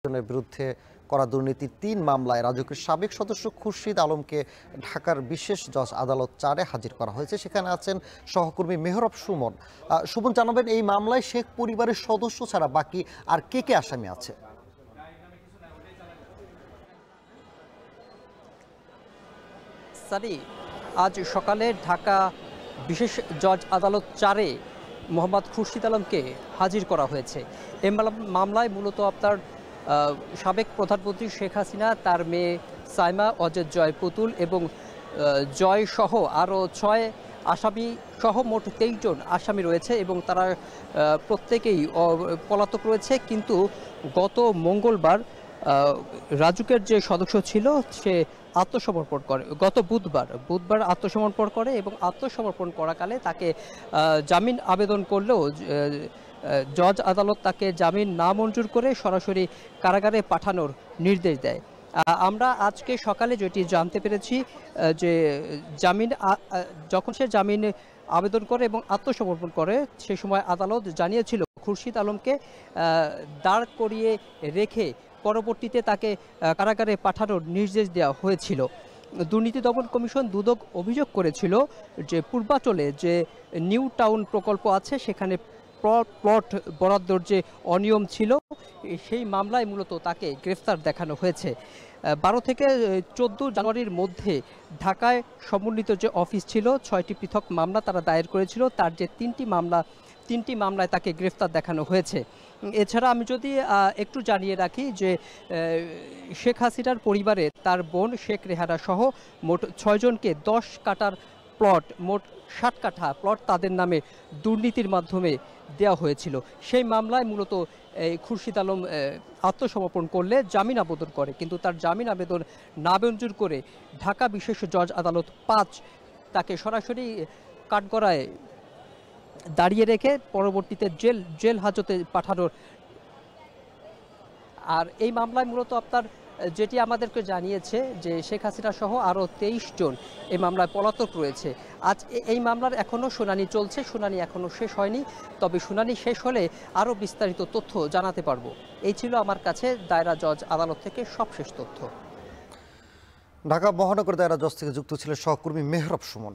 জনের বিরুদ্ধে করা দুর্নীতির ৩ মামলায় রাজুকের সাবেক সদস্য খুরশিদ আলমকে ঢাকার বিশেষ জজ আদালত ৪-এ হাজির করা হয়েছে। সেখানে আছেন সহকর্মী মেহরাব সুমন। সুমন, জানাবেন এই মামলায় শেখ পরিবারের সদস্য ছাড়া বাকি আর কে আসামি আছে? সানি, আজ সকালে ঢাকা বিশেষ জজ আদালত ৪-এ মোহাম্মদ খুরশিদ আলমকে হাজির করা হয়েছে। এই মামলায় মূলত আপনার সাবেক প্রধানমন্ত্রী শেখ হাসিনা, তার মেয়ে সাইমা, অজয় জয় পুতুল এবং জয় সহ আরও ৬ আসামি সহ মোট ২৩ জন আসামি রয়েছে এবং তারা প্রত্যেকেই পলাতক রয়েছে। কিন্তু গত মঙ্গলবার রাজুকের যে সদস্য ছিল সে আত্মসমর্পণ করে, গত বুধবার আত্মসমর্পণ করে এবং আত্মসমর্পণ করাকালে তাকে জামিন আবেদন করলেও জজ আদালত তাকে জামিন না মঞ্জুর করে সরাসরি কারাগারে পাঠানোর নির্দেশ দেয়। আমরা আজকে সকালে যেটি জানতে পেরেছি যে যখন সে জামিন আবেদন করে এবং আত্মসমর্পণ করে সে সময় আদালত জানিয়েছিল খুরশিদ আলমকে দাঁড় করিয়ে রেখে পরবর্তীতে তাকে কারাগারে পাঠানোর নির্দেশ দেওয়া হয়েছিল। দুর্নীতি দমন কমিশন দুদক অভিযোগ করেছিল যে পূর্বাচলে যে নিউ টাউন প্রকল্প আছে সেখানে প্লট বরাদ্দর যে অনিয়ম ছিল সেই মামলায় মূলত তাকে গ্রেফতার দেখানো হয়েছে। 12 থেকে 14 জানুয়ারির মধ্যে ঢাকায় সমন্বিত যে অফিস ছিল 6টি পৃথক মামলা তারা দায়ের করেছিল, তার যে 3টি মামলায় তাকে গ্রেফতার দেখানো হয়েছে। এছাড়া আমি যদি একটু জানিয়ে রাখি যে শেখ হাসিনার পরিবারে তার বোন শেখ রেহানা সহ মোট 6 জনকে 10 কাঠার প্লট, মোট 60 কাঠা প্লট তাদের নামে দুর্নীতির মাধ্যমে দেওয়া হয়েছিল। সেই মামলায় মূলত খুরশিদ আলম আত্মসমর্পণ করলে জামিন আবেদন করে, কিন্তু তার জামিন আবেদন না মঞ্জুর করে ঢাকা বিশেষ জজ আদালত 5 তাকে সরাসরি কাঠগড়ায় দাঁড়িয়ে রেখে পরবর্তীতে জেল হাজতে পাঠানোর। আর এই মামলায় মূলত আপনার যেটি আমাদেরকে জানিয়েছে যে শেখ হাসিনা সহ আরও 23 জন এই মামলায় পলাতক রয়েছে। আজ এই মামলার এখনও শুনানি চলছে, শুনানি এখনও শেষ হয়নি, তবে শুনানি শেষ হলে আরও বিস্তারিত তথ্য জানাতে পারবো। এই ছিল আমার কাছে দায়রা জজ আদালত থেকে সবশেষ তথ্য। ঢাকা মহানগর দায়রা জজ থেকে যুক্ত ছিলেন সহকর্মী মেহরাব সুমন।